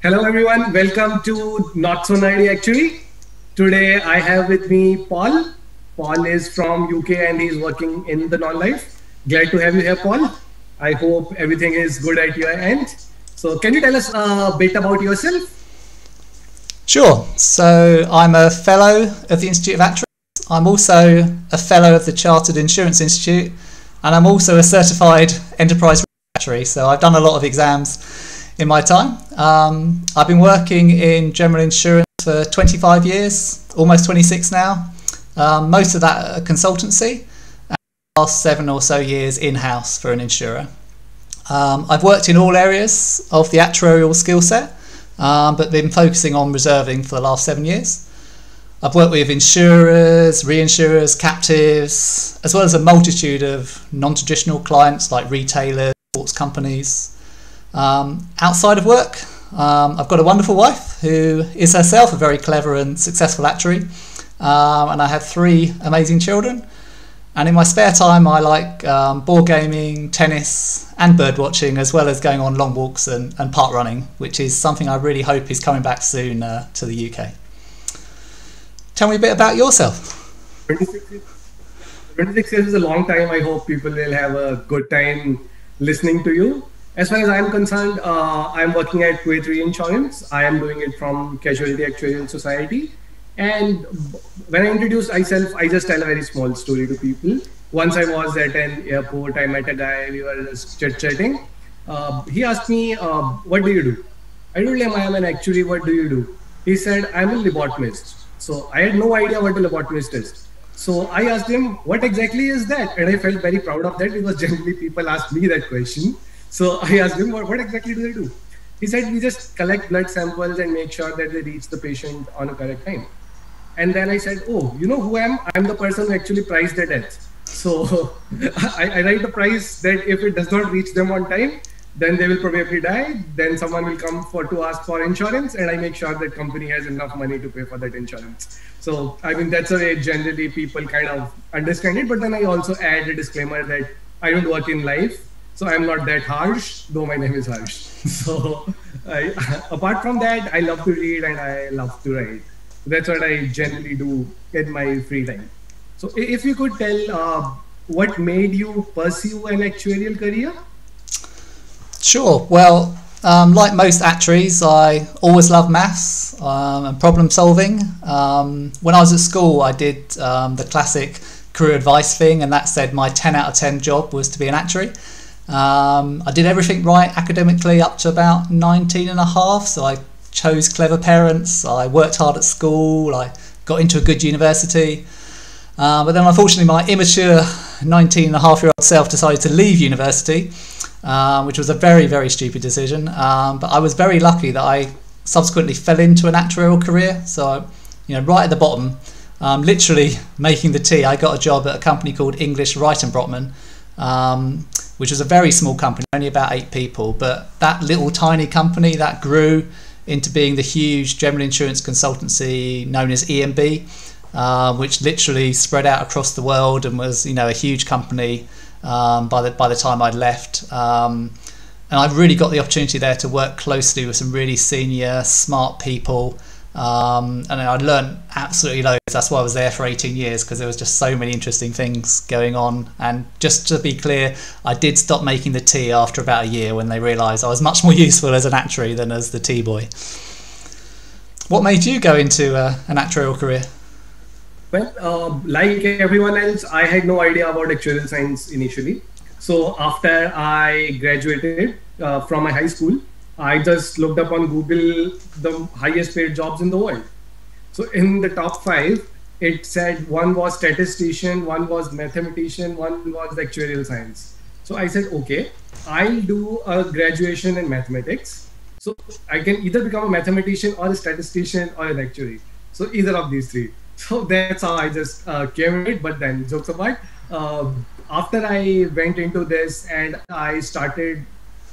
Hello everyone, welcome to Not So Nerdy Actually. Today I have with me Paul. Paul is from UK and he's working in the non-life. Glad to have you here, Paul. I hope everything is good at your end. So can you tell us a bit about yourself? Sure. So I'm a fellow of the Institute of Actuaries. I'm also a fellow of the Chartered Insurance Institute, and I'm also a certified enterprise actuary. So I've done a lot of exams in my time. I've been working in general insurance for 25 years, almost 26 now. Most of that at a consultancy, and the last 7 or so years in-house for an insurer. I've worked in all areas of the actuarial skill set, but been focusing on reserving for the last 7 years. I've worked with insurers, reinsurers, captives, as well as a multitude of non-traditional clients like retailers, sports companies. Outside of work, I've got a wonderful wife who is herself a very clever and successful actuary, and I have 3 amazing children. And in my spare time, I like board gaming, tennis, and bird watching, as well as going on long walks and park running, which is something I really hope is coming back soon to the UK. Tell me a bit about yourself. 26 years, 26 years is a long time. I hope people will have a good time listening to you. As far as I'm concerned, I'm working at Kuwait Reinsurance. I am doing it from Casualty Actuarial Society. And when I introduce myself, I just tell a very small story to people. Once I was at an airport, I met a guy, we were just chit-chatting. He asked me, what do you do? I told him, I am an actuary, what do you do? He said, I'm a lobotomist. So I had no idea what a lobotomist is. So I asked him, what exactly is that? And I felt very proud of that because generally people ask me that question. So I asked him, what exactly do they do? He said, we just collect blood samples and make sure that they reach the patient on a correct time. And then I said, oh, you know who I am? I'm the person who actually priced their death. So I write the price that if it does not reach them on time, then they will probably die. Then someone will come to ask for insurance, and I make sure that company has enough money to pay for that insurance. So I mean, that's the way generally people kind of understand it. But then I also add a disclaimer that I don't work in life, so I'm not that harsh, though my name is Harsh. So apart from that, I love to read and I love to write. That's what I generally do in my free time. So if you could tell what made you pursue an actuarial career? Sure. Well, like most actuaries, I always loved maths and problem solving. When I was at school, I did the classic career advice thing, and that said my 10 out of 10 job was to be an actuary. I did everything right academically up to about 19 and a half, so I chose clever parents, I worked hard at school, I got into a good university. But then unfortunately my immature 19 and a half year old self decided to leave university, which was a very, very stupid decision. But I was very lucky that I subsequently fell into an actuarial career. So, right at the bottom, literally making the tea, I got a job at a company called English Wright and Brotman, which was a very small company, only about 8 people. But that little tiny company, that grew into being the huge general insurance consultancy known as EMB, which literally spread out across the world and was, a huge company by the time I'd left. And I really got the opportunity there to work closely with some really senior, smart people. And I learned absolutely loads. That's why I was there for 18 years, because there was just so many interesting things going on. And just to be clear, I did stop making the tea after about a year when they realised I was much more useful as an actuary than as the tea boy. What made you go into an actuarial career? Well, like everyone else, I had no idea about actuarial science initially. So after I graduated from my high school, I just looked up on Google the highest paid jobs in the world. So in the top 5, it said one was statistician, one was mathematician, one was actuarial science. So I said, okay, I'll do a graduation in mathematics. So I can either become a mathematician or a statistician or an actuary. So either of these 3. So that's how I just came in it. But then jokes apart, after I went into this and I started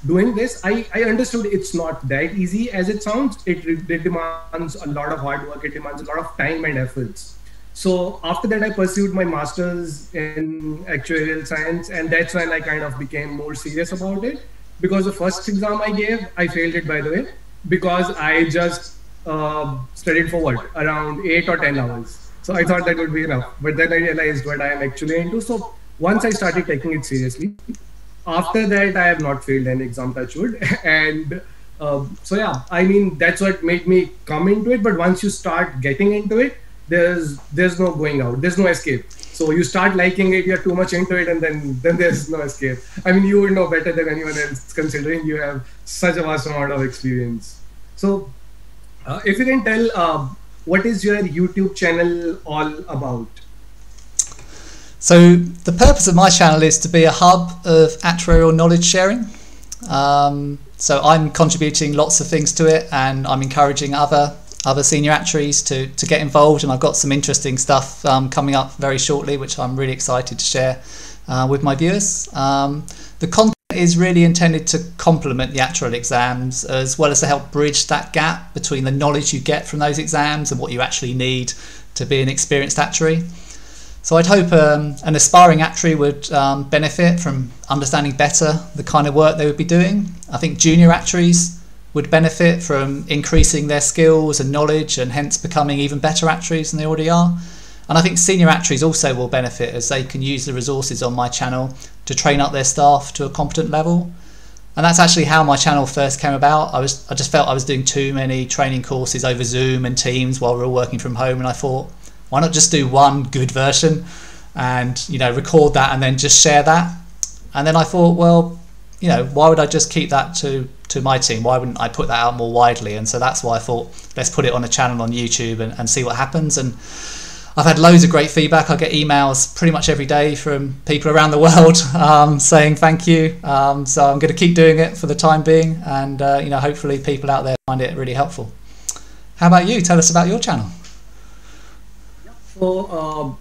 doing this, I understood it's not that easy as it sounds. It demands a lot of hard work. It demands a lot of time and efforts. So after that, I pursued my master's in actuarial science, and that's when I kind of became more serious about it. Because the first exam I gave, I failed it, by the way. because I just studied for what, around 8 or 10 hours. So I thought that would be enough. But then I realized what I am actually into. So once I started taking it seriously, after that I have not failed an exam, touch wood. And so yeah, I mean that's what made me come into it. But once you start getting into it, there's no going out. There's no escape. So you start liking it, you're too much into it, and then there's no escape. I mean, you would know better than anyone else, considering you have such a vast amount of experience. So, if you can tell, what is your YouTube channel all about? So the purpose of my channel is to be a hub of actuarial knowledge sharing. So I'm contributing lots of things to it, and I'm encouraging other senior actuaries to get involved. And I've got some interesting stuff coming up very shortly, which I'm really excited to share with my viewers. The content is really intended to complement the actuarial exams, as well as to help bridge that gap between the knowledge you get from those exams and what you actually need to be an experienced actuary. So I'd hope an aspiring actuary would benefit from understanding better the kind of work they would be doing. I think junior actuaries would benefit from increasing their skills and knowledge, and hence becoming even better actuaries than they already are. And I think senior actuaries also will benefit, as they can use the resources on my channel to train up their staff to a competent level. And that's actually how my channel first came about. I just felt I was doing too many training courses over Zoom and Teams while we were all working from home, and I thought, why not just do one good version and record that and then just share that? And then I thought, well, why would I just keep that to my team? Why wouldn't I put that out more widely? And so that's why I thought, let's put it on a channel on YouTube and see what happens. And I've had loads of great feedback. I get emails pretty much every day from people around the world saying thank you. So I'm going to keep doing it for the time being, and hopefully people out there find it really helpful. How about you? Tell us about your channel. So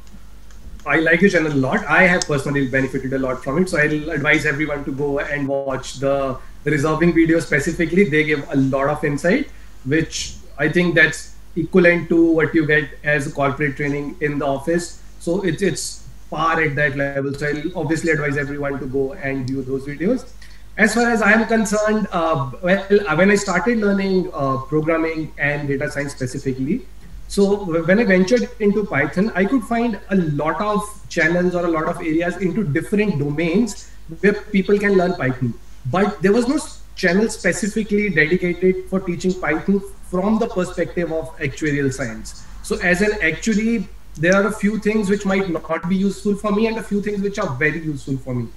I like your channel a lot. I have personally benefited a lot from it. So I'll advise everyone to go and watch the resolving video specifically. They give a lot of insight, which I think that's equivalent to what you get as a corporate training in the office. So it's par at that level. So I'll obviously advise everyone to go and view those videos. As far as I am concerned, when I started learning programming and data science specifically, so when I ventured into Python, I could find a lot of channels or a lot of areas into different domains where people can learn Python. But there was no channel specifically dedicated for teaching Python from the perspective of actuarial science. So as an actuary, there are a few things which might not be useful for me and a few things which are very useful for me.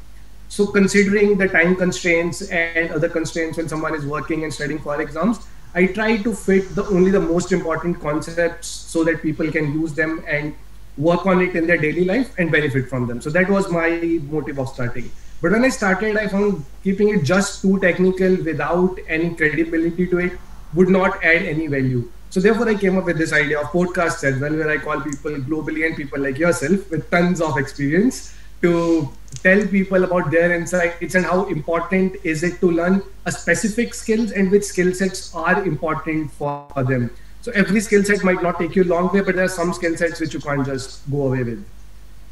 So considering the time constraints and other constraints when someone is working and studying for exams, I try to fit only the most important concepts so that people can use them and work on it in their daily life and benefit from them. So that was my motive of starting. But when I started, I found keeping it just too technical without any credibility to it would not add any value. So therefore, I came up with this idea of podcasts as well, where I call people globally and people like yourself with tons of experience to tell people about their insights and how important is it to learn a specific skills and which skill sets are important for them. So every skill set might not take you a long way, but there are some skill sets which you can't just go away with.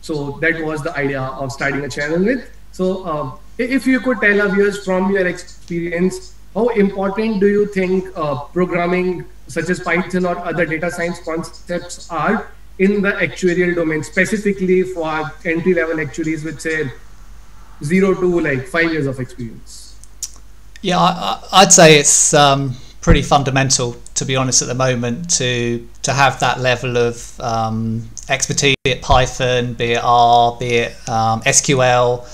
So that was the idea of starting a channel with. So if you could tell our viewers from your experience, how important do you think programming such as Python or other data science concepts are in the actuarial domain, specifically for entry-level actuaries with say 0 to like 5 years of experience? Yeah, I'd say it's pretty fundamental, to be honest, at the moment, to have that level of expertise, be it Python, be it R, be it SQL.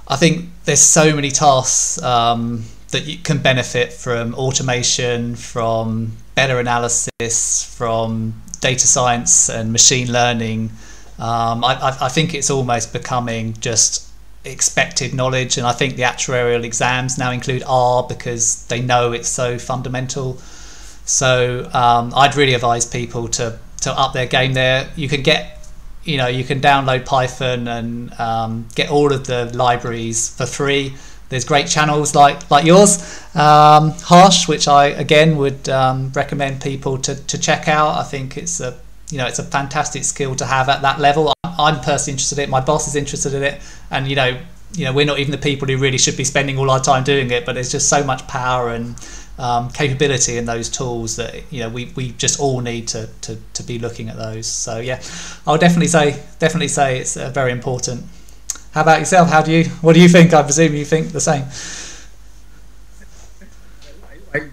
I think there's so many tasks that you can benefit from automation, from better analysis, from data science and machine learning. I think it's almost becoming just expected knowledge, and I think the actuarial exams now include R because they know it's so fundamental. So I'd really advise people to up their game there. You can you can download Python and get all of the libraries for free. There's great channels like yours, Harsh, which I again would recommend people to check out. I think it's a fantastic skill to have at that level. I'm personally interested in it. My boss is interested in it, and we're not even the people who really should be spending all our time doing it. But there's just so much power and capability in those tools that we just all need to be looking at those. So yeah, I would definitely say it's very important. How about yourself? What do you think? I presume you think the same.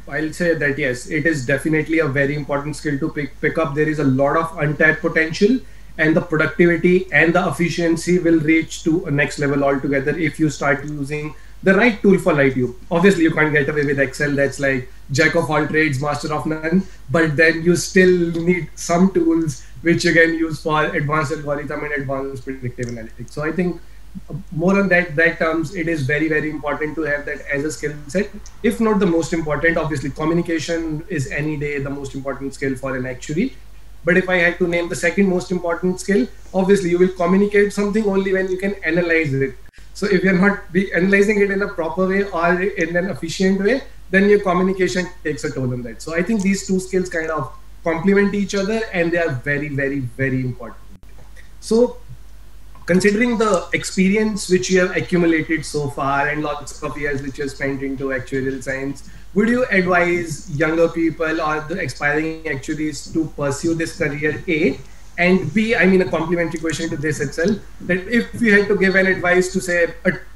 I'll say that yes, it is definitely a very important skill to pick up. There is a lot of untapped potential, and the productivity and the efficiency will reach to a next level altogether if you start using the right tool for right you. Obviously, you can't get away with Excel. That's like jack of all trades, master of none. But then you still need some tools which you can use for advanced algorithm and advanced predictive analytics. So I think more on that terms, it is very, very important to have that as a skill set, if not the most important. Obviously, communication is any day the most important skill for an actuary. But if I had to name the second most important skill, obviously you will communicate something only when you can analyze it. So if you're not analyzing it in a proper way or in an efficient way, then your communication takes a toll on that. So I think these two skills kind of complement each other, and they are very, very, very important. So considering the experience which you have accumulated so far and lots of years which you have spent into actuarial science, would you advise younger people or the aspiring actuaries to pursue this career, A? And B, I mean, a complementary question to this itself, that if you had to give an advice to say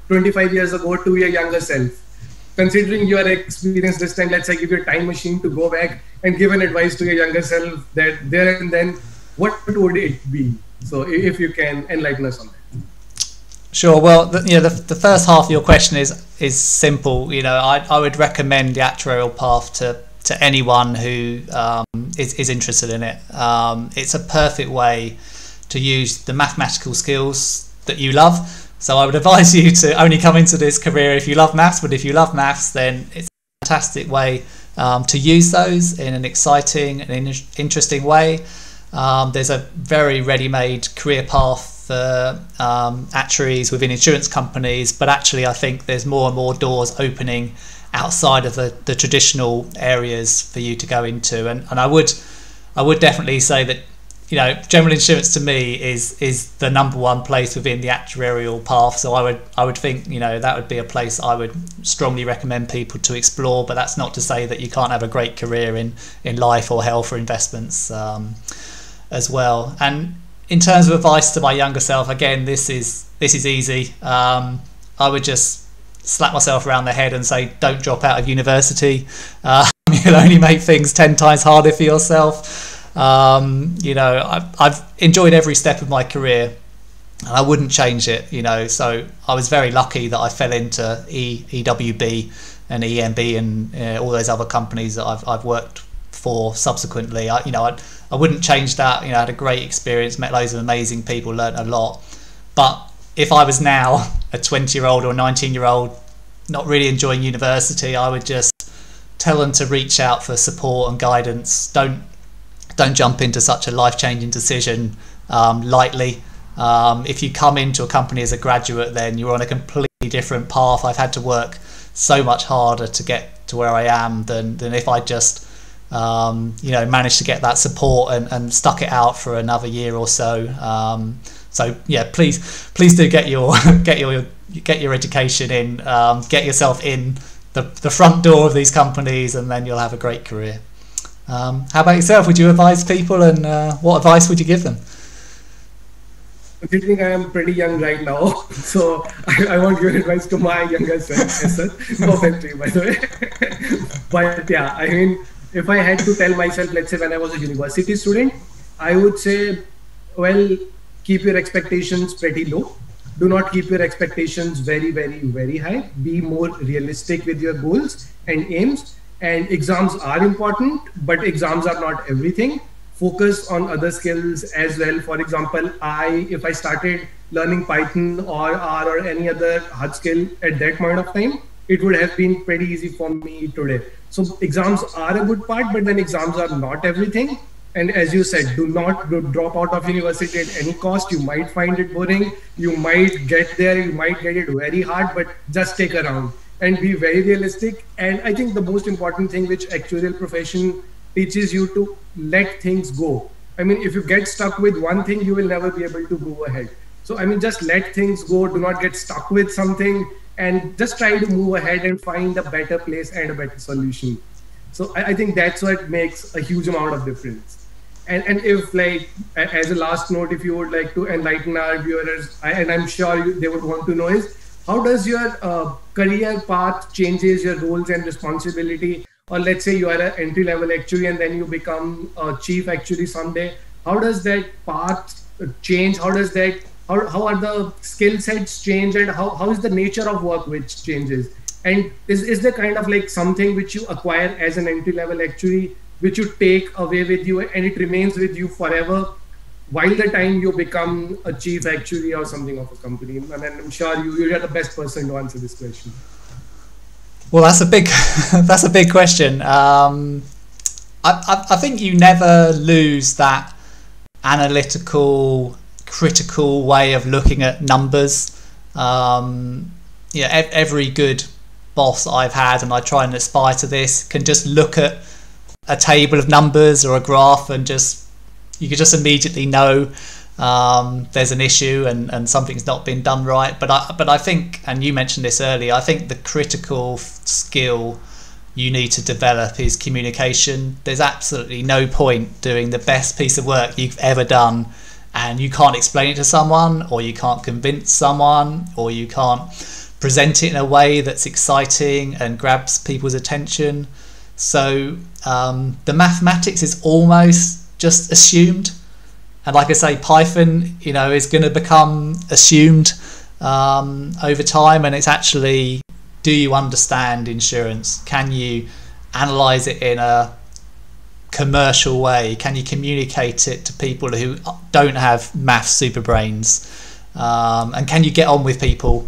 25 years ago to your younger self, considering your experience this time, let's say give you a time machine to go back and give an advice to your younger self that there and then, what would it be? So if you can enlighten us on that. Sure. Well, the first half of your question is simple. I would recommend the actuarial path to anyone who is interested in it. It's a perfect way to use the mathematical skills that you love. So I would advise you to only come into this career if you love maths. But if you love maths, then it's a fantastic way to use those in an exciting and interesting way. There's a very ready-made career path for actuaries within insurance companies, but actually I think there's more and more doors opening outside of the traditional areas for you to go into. And I would definitely say that general insurance to me is the number one place within the actuarial path. So I would think that would be a place I would strongly recommend people to explore. But that's not to say that you can't have a great career in life or health or investments as well. And in terms of advice to my younger self, again, this is easy. I would just slap myself around the head and say, don't drop out of university. You'll only make things 10 times harder for yourself. I've enjoyed every step of my career, and I wouldn't change it. So I was very lucky that I fell into EWB and EMB and all those other companies that I've worked for subsequently. I wouldn't change that. I had a great experience, met loads of amazing people, learned a lot. But if I was now a 20-year-old or 19-year-old not really enjoying university, I would just tell them to reach out for support and guidance. Don't jump into such a life-changing decision lightly. If you come into a company as a graduate, then you're on a completely different path. I've had to work so much harder to get to where I am than if I just managed to get that support and stuck it out for another year or so. So yeah, please do get your education in, get yourself in the front door of these companies, and then you'll have a great career. How about yourself? Would you advise people, and what advice would you give them? Considering I am pretty young right now, so I won't give advice to my younger self. No offense to you, by the way. But yeah, I mean, if I had to tell myself, let's say when I was a university student, I would say, well, keep your expectations pretty low. Do not keep your expectations very, very, very high. Be more realistic with your goals and aims. And exams are important, but exams are not everything. Focus on other skills as well. For example, if I started learning Python or R or any other hard skill at that point of time, it would have been pretty easy for me today. So exams are a good part, but then exams are not everything. And as you said, do not drop out of university at any cost. You might find it boring. You might get there. You might get it very hard, but just stick around and be very realistic. And I think the most important thing which actuarial profession teaches you to let things go. I mean, if you get stuck with one thing, you will never be able to move ahead. So, I mean, just let things go. Do not get stuck with something, and just try to move ahead and find a better place and a better solution. So I think that's what makes a huge amount of difference. And if like as a last note, if you would like to enlighten our viewers, and I'm sure they would want to know is how does your career path changes your roles and responsibility? Or let's say you are an entry level actuary and then you become a chief actuary someday. How does that path change? How does that how are the skill sets change, and how is the nature of work which changes? And is there kind of like something which you acquire as an entry level actuary which you take away with you and it remains with you forever while the time you become a chief actuary or something of a company? And I'm sure you are the best person to answer this question. Well, that's a big that's a big question. I think you never lose that analytical, critical way of looking at numbers. Every good boss I've had, and I try and aspire to this, can just look at a table of numbers or a graph and you can just immediately know there's an issue and something's not been done right. But I think, and you mentioned this earlier, I think the critical skill you need to develop is communication. There's absolutely no point doing the best piece of work you've ever done and you can't explain it to someone, or you can't convince someone, or you can't present it in a way that's exciting and grabs people's attention. So the mathematics is almost just assumed, and like I say, Python, is going to become assumed over time. And it's actually, do you understand insurance? Can you analyze it in a commercial way? Can you communicate it to people who don't have math super brains? And can you get on with people?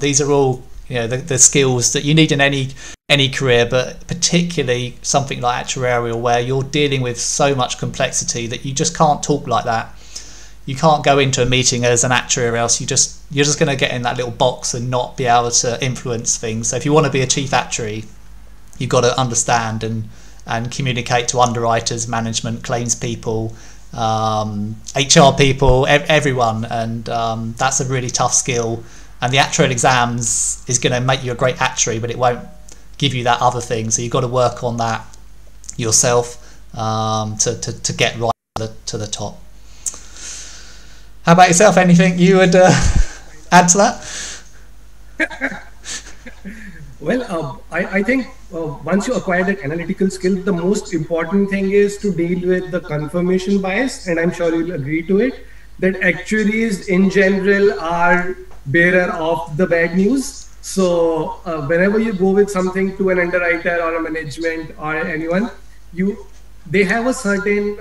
These are all the skills that you need in any career, but particularly something like actuarial, where you're dealing with so much complexity that you just can't talk like that. You can't go into a meeting as an actuary, or else you're just going to get in that little box and not be able to influence things. So if you want to be a chief actuary, you've got to understand and communicate to underwriters, management, claims people, HR people, everyone, and that's a really tough skill. And the actuarial exams is going to make you a great actuary, but it won't give you that other thing. So you've got to work on that yourself to get right to the top. How about yourself? Anything you would add to that? Well, I think once you acquire that analytical skill, the most important thing is to deal with the confirmation bias, and I'm sure you'll agree to it, that actuaries in general are bearer of the bad news. So whenever you go with something to an underwriter or a management or anyone, they have a certain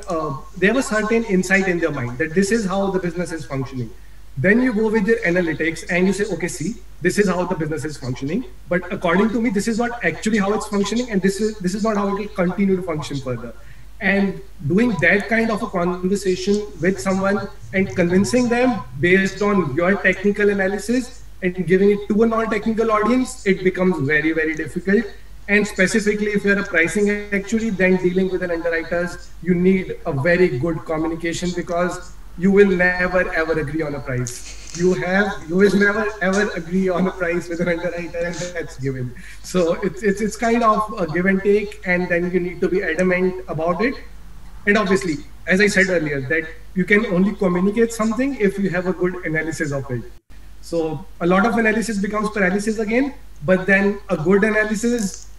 insight in their mind that this is how the business is functioning. Then you go with your analytics and you say, okay, see, this is how the business is functioning, but according to me, this is not actually how it's functioning, and this is not how it will continue to function further. And doing that kind of a conversation with someone and convincing them based on your technical analysis and giving it to a non-technical audience, it becomes very, very difficult. And specifically, if you're a pricing actuary, then dealing with an underwriters, you need a very good communication, because you will never ever agree on a price. You will never ever agree on a price with an underwriter, and that's given. So it's kind of a give and take, and then you need to be adamant about it. And obviously, as I said earlier, that you can only communicate something if you have a good analysis of it. So a lot of analysis becomes paralysis again, but then a good analysis,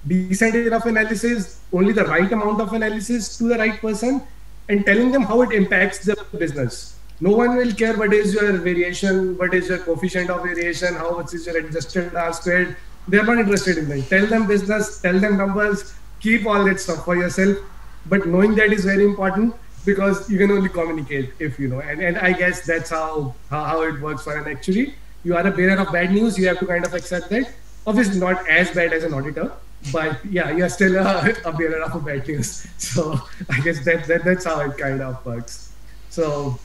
decent enough analysis, only the right amount of analysis to the right person, and telling them how it impacts the business. No one will care what is your variation, what is your coefficient of variation, how much is your adjusted R squared. They're not interested in that. Tell them business, tell them numbers, keep all that stuff for yourself. But knowing that is very important, because you can only communicate if you know. And I guess that's how it works for an actuary. You are a bearer of bad news, you have to kind of accept that. Obviously not as bad as an auditor, but yeah, you're still a bearer of a bad news. So I guess that's how it kind of works. So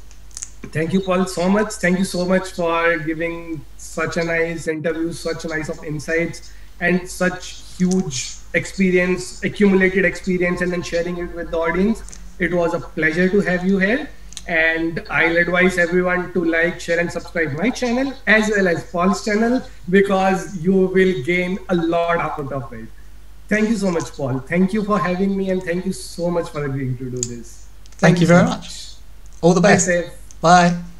thank you, Paul, so much. Thank you so much for giving such a nice interview, such a nice of insights, and such huge experience, accumulated experience, and then sharing it with the audience. It was a pleasure to have you here. And I'll advise everyone to like, share, and subscribe my channel as well as Paul's channel, because you will gain a lot out of it. Thank you so much, Paul. Thank you for having me, and thank you so much for agreeing to do this. Thank Thank you you so very much. much. All the Stay best. safe. Bye.